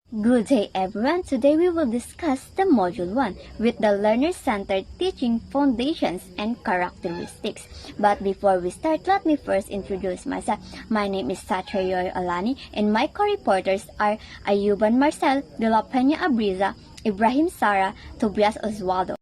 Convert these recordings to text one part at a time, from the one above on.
Good day everyone. Today we will discuss the Module 1 with the Learner-Centered Teaching Foundations and Characteristics. But before we start, let me first introduce myself. My name is Satrayoy Alani and my co-reporters are Ayuban Marcel, De La Peña Abriza, Ibrahim Sara, Tobias Osvaldo.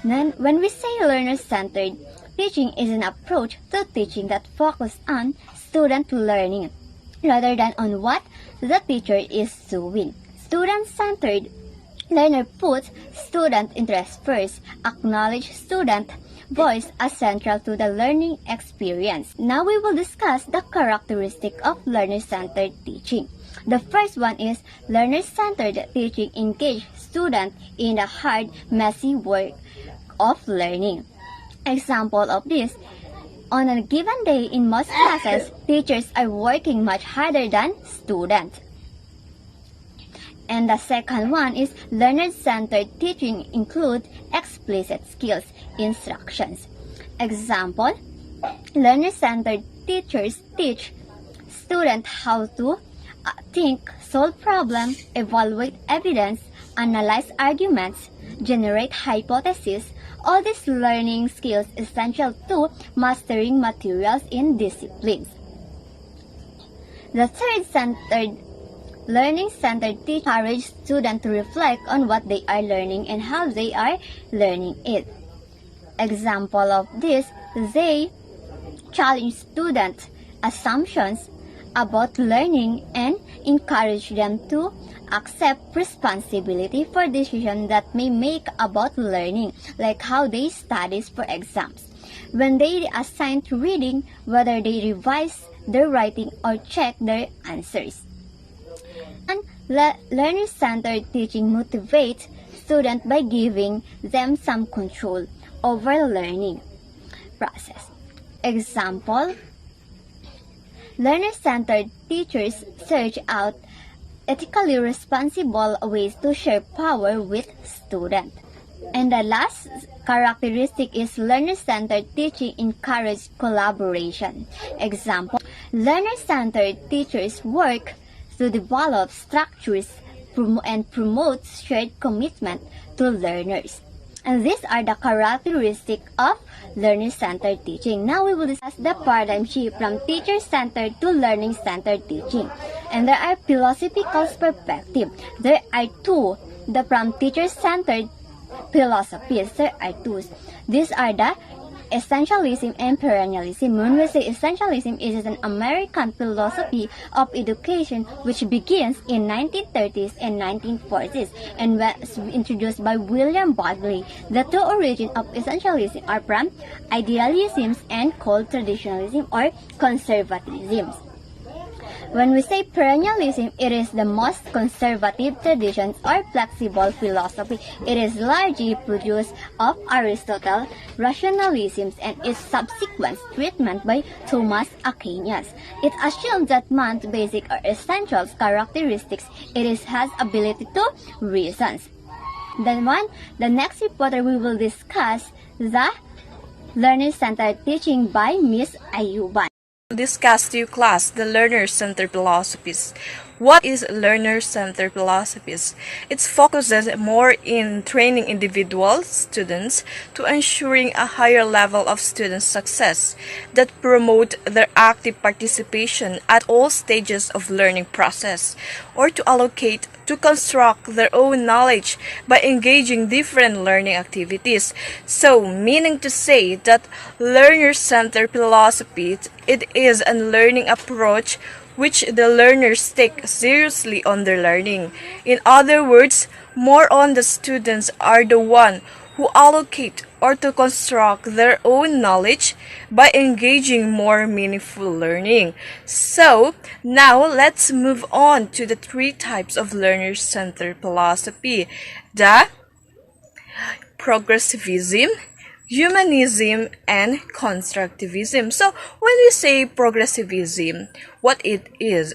Then, when we say learner-centered, teaching is an approach to teaching that focuses on student learning rather than on what the teacher is doing. Student-centered learner puts student interest first, acknowledge student voice as central to the learning experience. Now we will discuss the characteristic of learner-centered teaching. The first one is learner-centered teaching engages students in the hard, messy work of learning. Example of this: on a given day in most classes, teachers are working much harder than students. And the second one is learner-centered teaching includes explicit skills instructions. Example: learner-centered teachers teach students how to think, solve problems, evaluate evidence, analyze arguments, generate hypotheses. All these learning skills essential to mastering materials in disciplines. The third learning-centered teaching encourages students to reflect on what they are learning and how they are learning it. Example of this: they challenge students' assumptions about learning and encourage them to accept responsibility for decisions that may make about learning, like how they study for exams. When they are assigned to reading, whether they revise their writing or check their answers. And learner-centered teaching motivates students by giving them some control over learning process. Example: learner-centered teachers search out ethically responsible ways to share power with students. And the last characteristic is learner-centered teaching encourages collaboration. Example: learner-centered teachers work to develop structures and promote shared commitment to learners. And these are the characteristics of learner-centered teaching. Now we will discuss the paradigm shift from teacher-centered to learning-centered teaching. And there are philosophical perspectives. There are two. From teacher-centered philosophies, there are two. These are the essentialism and perennialism. When we say essentialism, it is an American philosophy of education which begins in 1930s and 1940s and was introduced by William Bagley. The two origins of essentialism are from idealism and cold traditionalism or conservatism. When we say perennialism, it is the most conservative traditions or flexible philosophy. It is largely produced of Aristotle, rationalism, and its subsequent treatment by Thomas Aquinas. It assumes that man's basic or essential characteristics, has ability to reason. The next reporter we will discuss the learner-centered teaching by Miss Ayuban. Discuss to you class the learner-centered philosophies. What is learner-centered philosophies? It focuses more in training individual students to ensuring a higher level of student success that promote their active participation at all stages of learning process, or to allocate to construct their own knowledge by engaging different learning activities. So, meaning to say that learner-centered philosophy, it is a learning approach which the learners take seriously on their learning. In other words, more on the students are the one who allocate or to construct their own knowledge by engaging more meaningful learning. So, now let's move on to the three types of learner-centered philosophy: the progressivism, humanism, and constructivism. So, when we say progressivism, what it is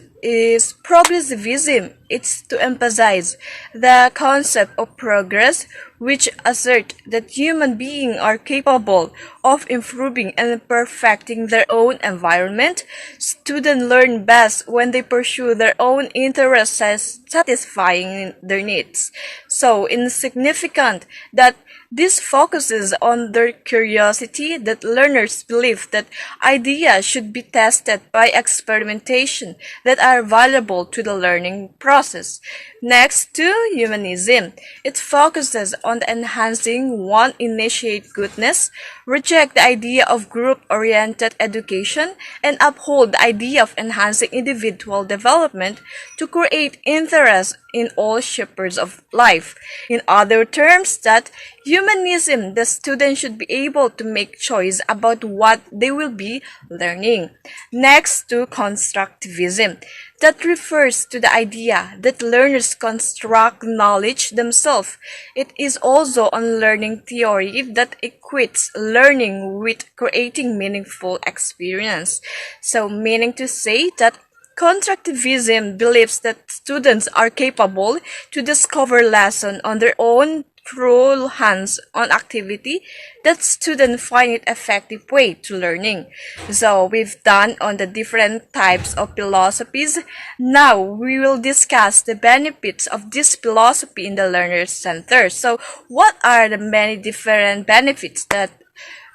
progressivism. It's to emphasize the concept of progress, which assert that human beings are capable of improving and perfecting their own environment. Students learn best when they pursue their own interests, satisfying their needs. So, insignificant that this focuses on their curiosity, that learners believe that ideas should be tested by experimentation that are valuable to the learning process. Next to humanism, it focuses on enhancing one initiate goodness, reject the idea of group-oriented education, and uphold the idea of enhancing individual development to create interest in all shapers of life. In other terms, that humanism, the student should be able to make choice about what they will be learning. Next to constructivism, that refers to the idea that learners construct knowledge themselves. It is also on learning theory that equates learning with creating meaningful experience. So, meaning to say that constructivism believes that students are capable to discover lessons on their own through hands-on activity that students find it effective way to learning. So we've done on the different types of philosophies. Now we will discuss the benefits of this philosophy in the learner center. So what are the many different benefits that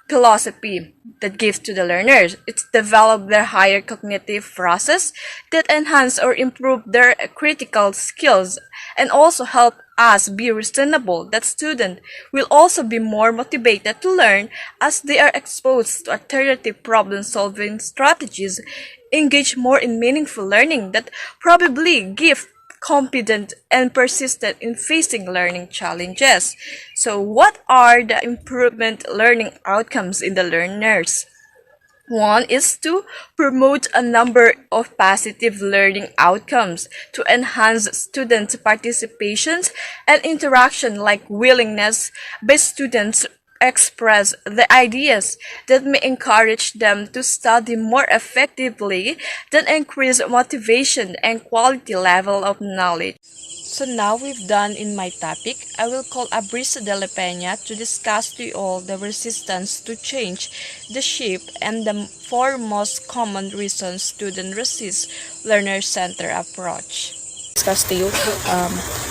philosophy that gives to the learners? It's develop their higher cognitive process that enhance or improve their critical skills and also help us be reasonable. That student will also be more motivated to learn as they are exposed to alternative problem solving strategies, engage more in meaningful learning that probably give confident and persistent in facing learning challenges. So what are the improvement learning outcomes in the learners? One is to promote a number of positive learning outcomes to enhance students' participations and interaction, like willingness by students express the ideas that may encourage them to study more effectively, that increase motivation and quality level of knowledge. So now we've done in my topic, I will call Abrisa de la Peña to discuss to you all the resistance to change, the shape, and the four most common reasons students resist learner-centered approach. Discuss to you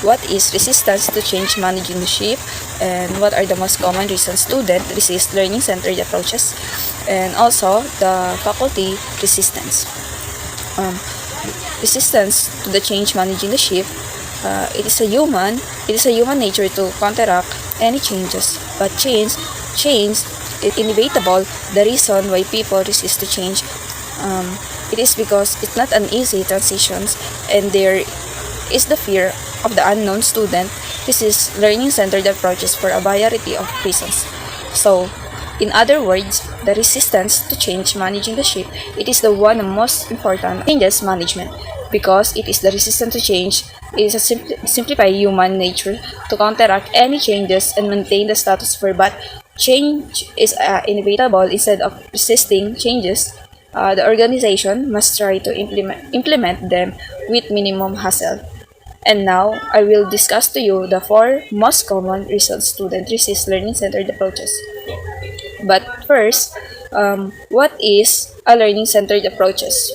what is resistance to change managing the shift and what are the most common reasons students resist learning-centered approaches, and also the faculty resistance. Um, Resistance to the change managing the shift. It is a human nature to counteract any changes, but change is inevitable. The reason why people resist to change, it is because it's not an easy transition, and there is the fear of the unknown. Student resist learning-centered approaches for a variety of reasons. So, in other words, the resistance to change managing the shift, it is the one most important changes management, because it is the resistance to change. It is a simplified human nature to counteract any changes and maintain the status quo, but change is inevitable. Instead of resisting changes, the organization must try to implement them with minimum hassle. And now, I will discuss to you the four most common reasons students resist learning-centered approaches. But first, what is a learning-centered approaches?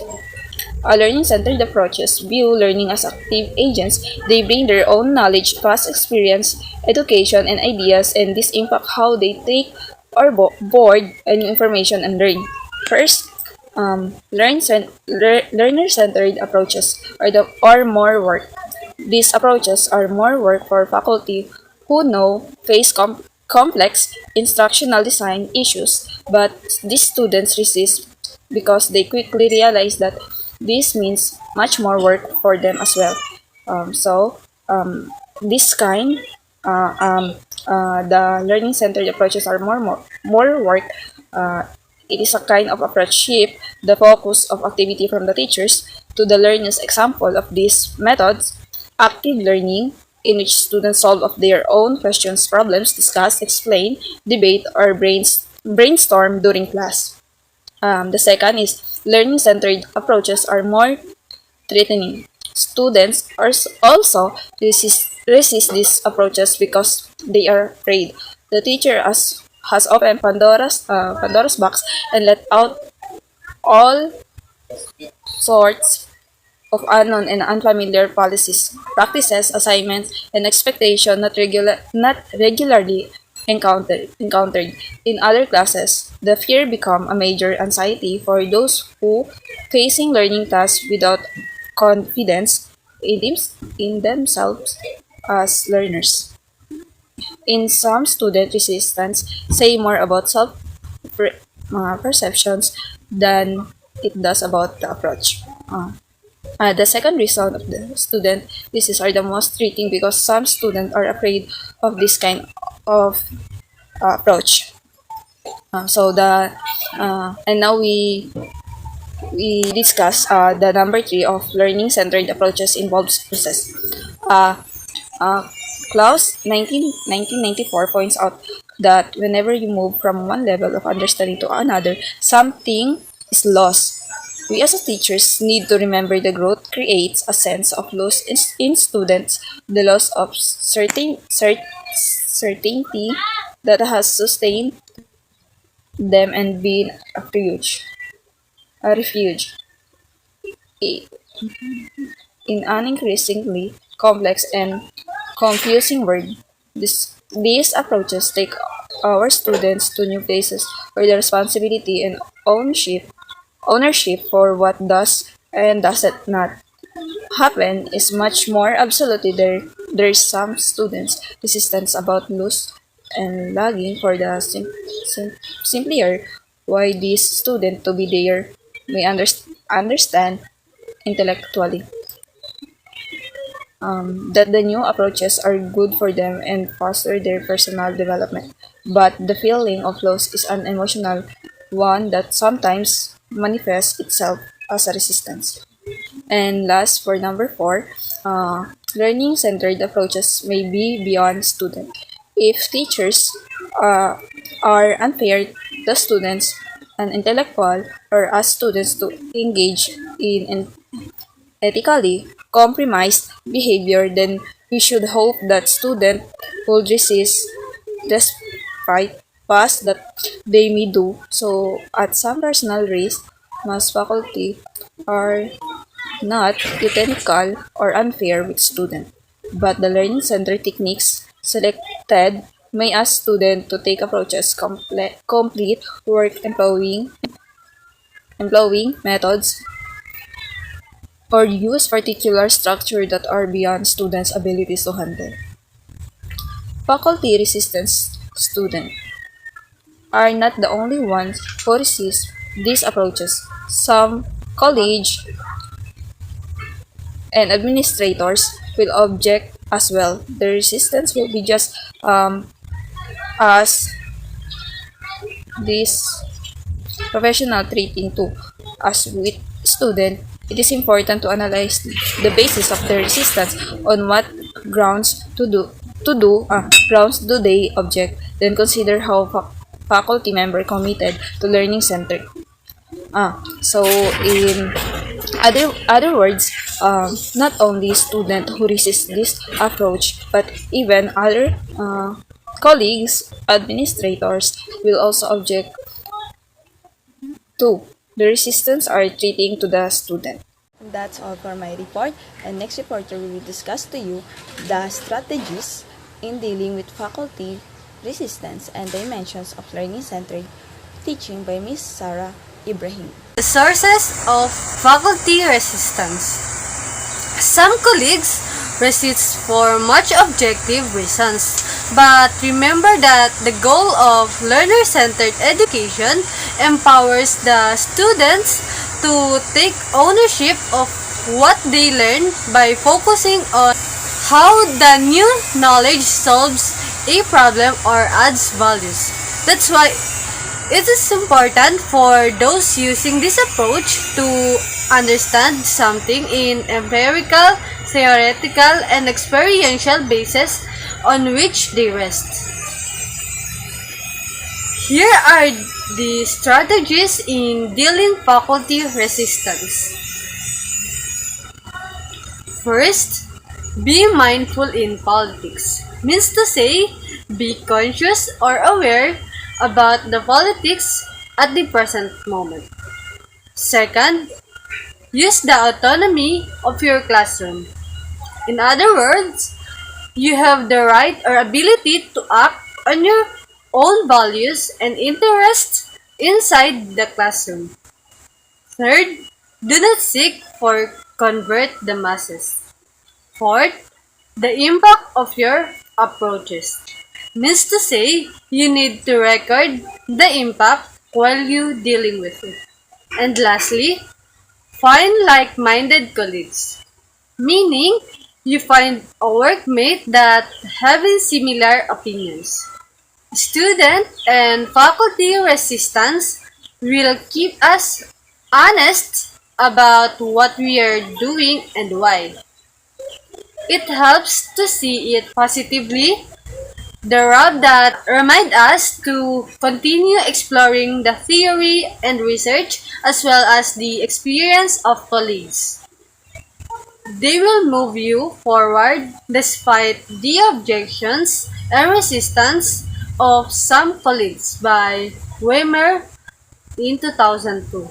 A learning-centered approaches view learning as active agents. They bring their own knowledge, past experience, education, and ideas, and this impact how they take or board new information and learn. First, learner-centered approaches are more work. These approaches are more work for faculty who face complex instructional design issues, but these students resist because they quickly realize that this means much more work for them as well. This kind, the learning-centered approaches are more work. It is a kind of approach shift the focus of activity from the teachers to the learners. Example of these methods: active learning, in which students solve of their own questions, problems, discuss, explain, debate, or brainstorm during class. The second is learning-centered approaches are more threatening. Students also resist these approaches because they are afraid. The teacher has opened Pandora's box and let out all sorts of unknown and unfamiliar policies, practices, assignments, and expectations not regularly encountered in other classes. The fear become a major anxiety for those who facing learning tasks without confidence in themselves as learners. In some student resistance say more about perceptions than it does about the approach. The second reason of the student thesis are the most treating because some students are afraid of this kind of approach. And now we discuss the number three of learning centered approaches involves process. Uh, uh, Klaus 1994 points out that whenever you move from one level of understanding to another, something is lost. We as teachers need to remember the growth creates a sense of loss in students, the loss of certainty that has sustained them and been a refuge in an increasingly complex and confusing world. These approaches take our students to new places where the responsibility and ownership for what does and doesn't not happen is much more absolutely there's some students resistance about loose and lagging for the simpler why this student to be there may understand intellectually that the new approaches are good for them and foster their personal development. But the feeling of loss is an emotional one that sometimes manifests itself as a resistance. And last, for number four, learning-centered approaches may be beyond student. If teachers are unfair to students and intellectual or ask students to engage in ethically compromised behavior, then we should hope that students will resist despite past that they may do so at some personal risk. Most faculty are not puritanical or unfair with students, but the learning center techniques selected may ask students to take approaches complete work employing methods or use particular structure that are beyond students' abilities to handle. Faculty resistance students are not the only ones who resist these approaches. Some college and administrators will object as well. The resistance will be just as this professional treating too. As with student, it is important to analyze the basis of the resistance on what grounds grounds do they object, then consider how faculty member committed to learning center. So in other words, not only student who resist this approach, but even other colleagues, administrators will also object to the resistance are treating to the student. That's all for my report, and next reporter will discuss to you the strategies in dealing with faculty resistance and dimensions of learning-centered teaching by Ms. Sarah Ibrahim. The sources of faculty resistance. Some colleagues resist for much objective reasons, but remember that the goal of learner-centered education empowers the students to take ownership of what they learn by focusing on how the new knowledge solves a problem or adds values. That's why it is important for those using this approach to understand something in empirical, theoretical, and experiential basis on which they rest. Here are the strategies in dealing faculty resistance. First, be mindful in politics. Means to say, be conscious or aware about the politics at the present moment. Second, use the autonomy of your classroom. In other words, you have the right or ability to act on your own values and interests inside the classroom. Third, do not seek for convert the masses. Fourth, the impact of your approaches. Means to say, you need to record the impact while you dealing with it. And lastly, find like-minded colleagues. Meaning, you find a workmate that having similar opinions. Student and faculty resistance will keep us honest about what we are doing and why. It helps to see it positively, the route that remind us to continue exploring the theory and research as well as the experience of colleagues. They will move you forward despite the objections and resistance of some colleagues by Weimer in 2002.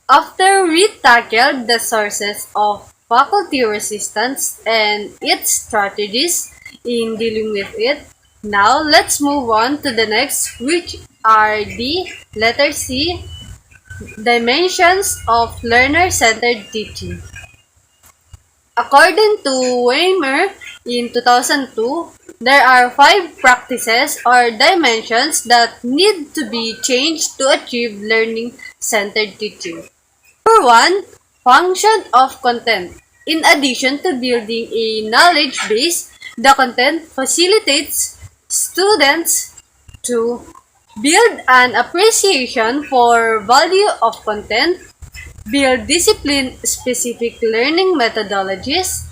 After we tackled the sources of faculty resistance and its strategies in dealing with it, now let's move on to the next, which are the letter C, dimensions of learner-centered teaching. According to Weimer in 2002, there are 5 practices or dimensions that need to be changed to achieve learning-centered teaching. Number 1, function of content. In addition to building a knowledge base, the content facilitates students to build an appreciation for value of content, build discipline-specific learning methodologies,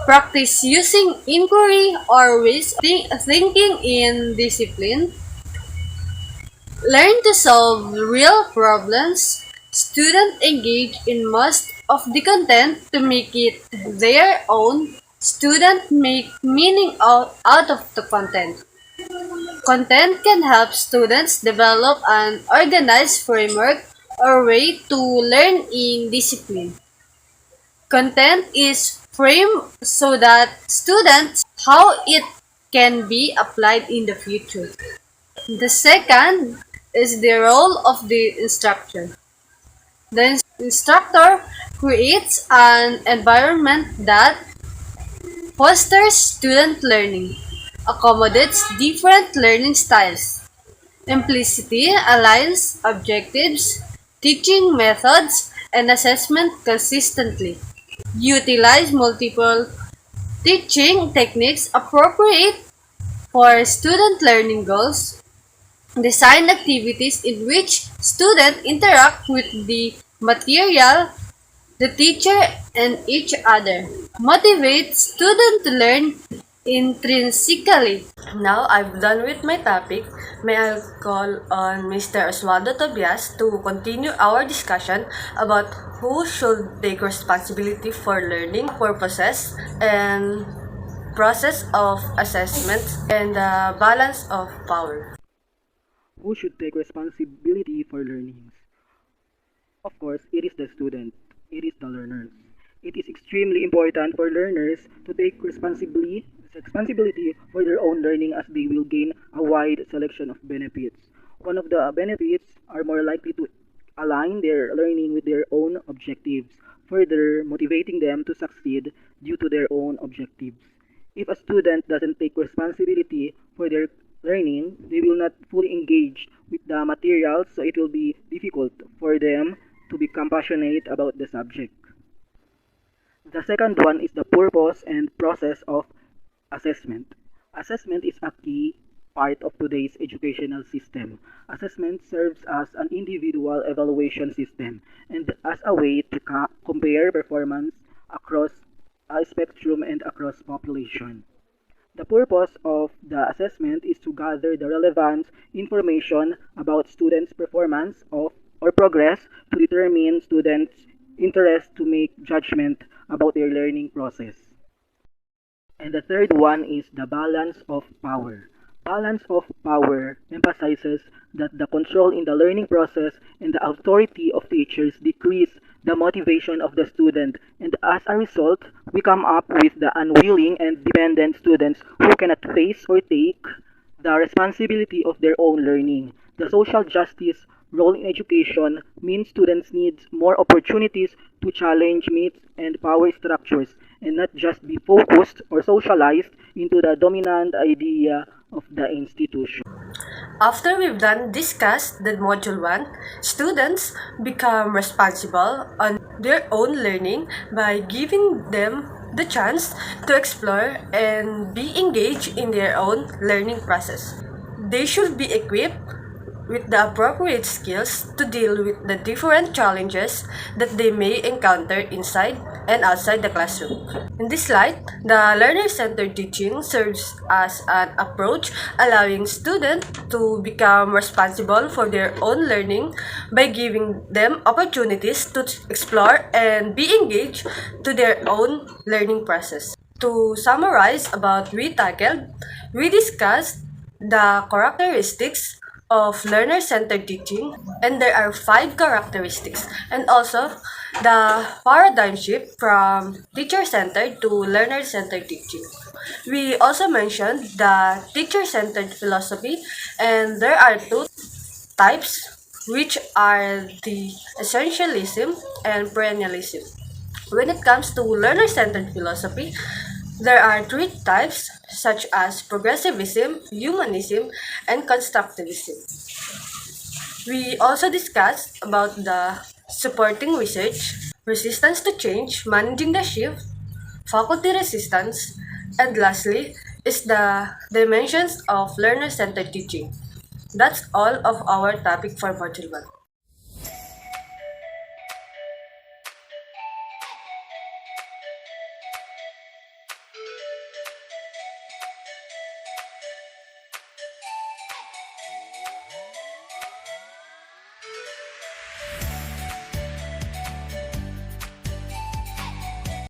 practice using inquiry or risk thinking in discipline, learn to solve real problems. Students engage in most of the content to make it their own. Students make meaning out of the content. Content can help students develop an organized framework or way to learn in discipline. Content is framed so that students how it can be applied in the future. The second is the role of the instructor. The instructor creates an environment that fosters student learning, accommodates different learning styles, implicitly aligns objectives, teaching methods, and assessment consistently, utilize multiple teaching techniques appropriate for student learning goals, design activities in which students interact with the material, the teacher, and each other. Motivate students to learn intrinsically. Now I'm done with my topic. May I call on Mr. Oswaldo Tobias to continue our discussion about who should take responsibility for learning purposes and process of assessment and the balance of power. Who should take responsibility for learnings? Of course, it is the student, it is the learners. It is extremely important for learners to take responsibility for their own learning as they will gain a wide selection of benefits. One of the benefits are more likely to align their learning with their own objectives, further motivating them to succeed due to their own objectives. If a student doesn't take responsibility for their learning, they will not fully engage with the materials, so it will be difficult for them to become passionate about the subject. The second one is the purpose and process of assessment. Assessment is a key part of today's educational system. Assessment serves as an individual evaluation system and as a way to compare performance across a spectrum and across population. The purpose of the assessment is to gather the relevant information about students' performance or progress to determine students' interest to make judgment about their learning process. And the third one is the balance of power. Balance of power emphasizes that the control in the learning process and the authority of teachers decrease the motivation of the student, and as a result, we come up with the unwilling and dependent students who cannot face or take the responsibility of their own learning. The social justice role in education means students need more opportunities to challenge myths and power structures and not just be focused or socialized into the dominant idea of the institution. After we've done discussed the module 1, students become responsible on their own learning by giving them the chance to explore and be engaged in their own learning process. They should be equipped with the appropriate skills to deal with the different challenges that they may encounter inside and outside the classroom. In this slide, the learner-centered teaching serves as an approach allowing students to become responsible for their own learning by giving them opportunities to explore and be engaged to their own learning process. To summarize about we tackled, we discussed the characteristics of learner-centered teaching, and there are 5 characteristics, and also the paradigm shift from teacher-centered to learner-centered teaching. We also mentioned the teacher-centered philosophy, and there are 2 types, which are the essentialism and perennialism. When it comes to learner-centered philosophy, there are 3 types such as progressivism, humanism, and constructivism. We also discussed about the supporting research, resistance to change, managing the shift, faculty resistance, and lastly is the dimensions of learner-centered teaching. That's all of our topic for Module 1.